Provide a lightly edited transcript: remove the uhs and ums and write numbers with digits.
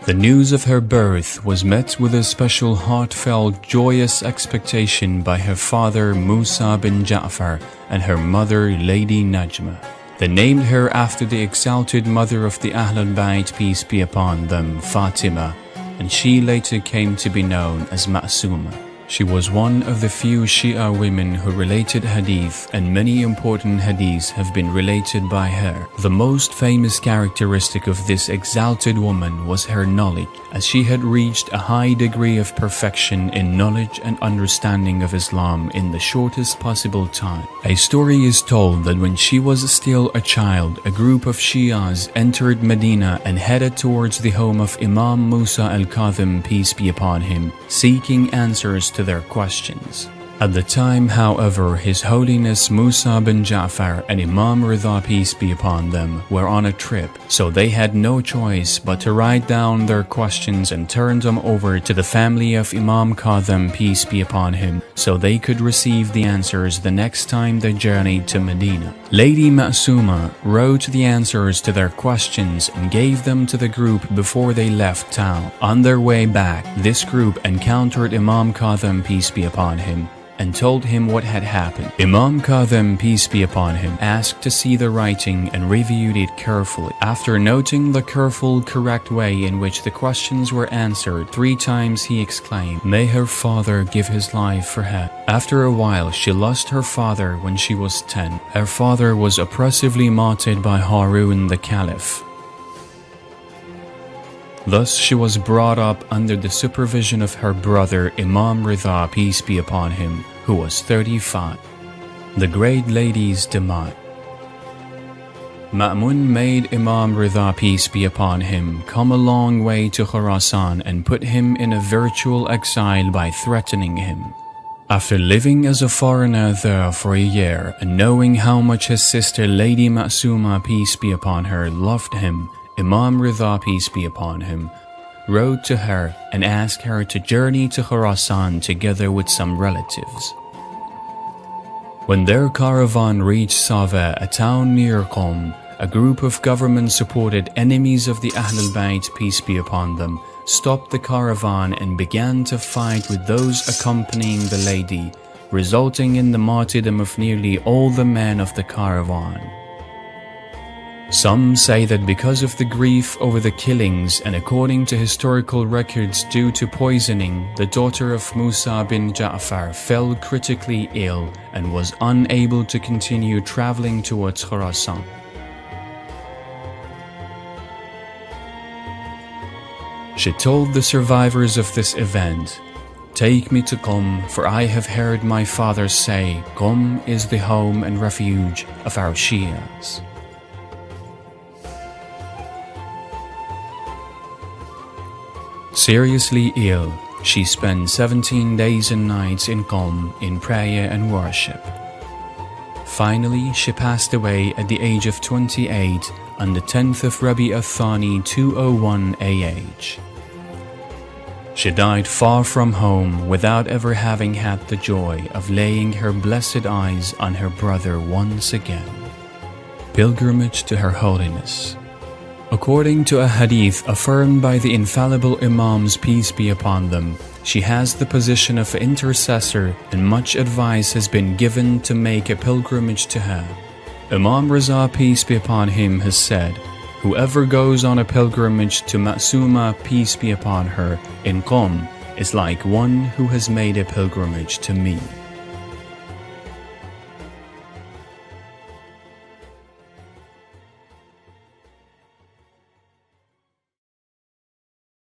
The news of her birth was met with a special heartfelt, joyous expectation by her father Musa bin Ja'far and her mother Lady Najma. They named her after the exalted mother of the AhlulBayt, peace be upon them, Fatima, and she later came to be known as Masuma. She was one of the few Shia women who related hadith, and many important hadiths have been related by her. The most famous characteristic of this exalted woman was her knowledge, as she had reached a high degree of perfection in knowledge and understanding of Islam in the shortest possible time. A story is told that when she was still a child, a group of Shias entered Medina and headed towards the home of Imam Musa al-Kadhim, peace be upon him, seeking answers to their questions. At the time, however, His Holiness Musa bin Ja'far and Imam Ridha, peace be upon them, were on a trip, so they had no choice but to write down their questions and turn them over to the family of Imam Kadhim, peace be upon him, so they could receive the answers the next time they journeyed to Medina. Lady Masuma wrote the answers to their questions and gave them to the group before they left town. On their way back, this group encountered Imam Kadhim, peace be upon him, and told him what had happened. Imam Kadhim, peace be upon him, asked to see the writing and reviewed it carefully. After noting the careful, correct way in which the questions were answered, 3 times he exclaimed, "May her father give his life for her." After a while, she lost her father when she was 10. Her father was oppressively martyred by Harun the Caliph. Thus she was brought up under the supervision of her brother Imam Ridha, peace be upon him, who was 35. The great lady's demise. Ma'mun made Imam Ridha, peace be upon him, come a long way to Khurasan and put him in a virtual exile by threatening him. After living as a foreigner there for a year and knowing how much his sister Lady Masuma, peace be upon her, loved him, Imam Ridha, peace be upon him, wrote to her and asked her to journey to Khurasan together with some relatives. When their caravan reached Sava, a town near Qom, a group of government-supported enemies of the AhlulBayt, peace be upon them, stopped the caravan and began to fight with those accompanying the lady, resulting in the martyrdom of nearly all the men of the caravan. Some say that because of the grief over the killings and according to historical records due to poisoning, the daughter of Musa bin Ja'far fell critically ill and was unable to continue traveling towards Khurasan. She told the survivors of this event, "Take me to Qom, for I have heard my father say, Qom is the home and refuge of our Shias." Seriously ill, she spent 17 days and nights in Qom in prayer and worship. Finally, she passed away at the age of 28 on the 10th of Rabi al-Thani 201 AH. She died far from home without ever having had the joy of laying her blessed eyes on her brother once again. Pilgrimage to Her Holiness. According to a hadith affirmed by the infallible Imams, peace be upon them, she has the position of intercessor and much advice has been given to make a pilgrimage to her. Imam Ridha, peace be upon him, has said, "Whoever goes on a pilgrimage to Masuma, peace be upon her, in Qom, is like one who has made a pilgrimage to me."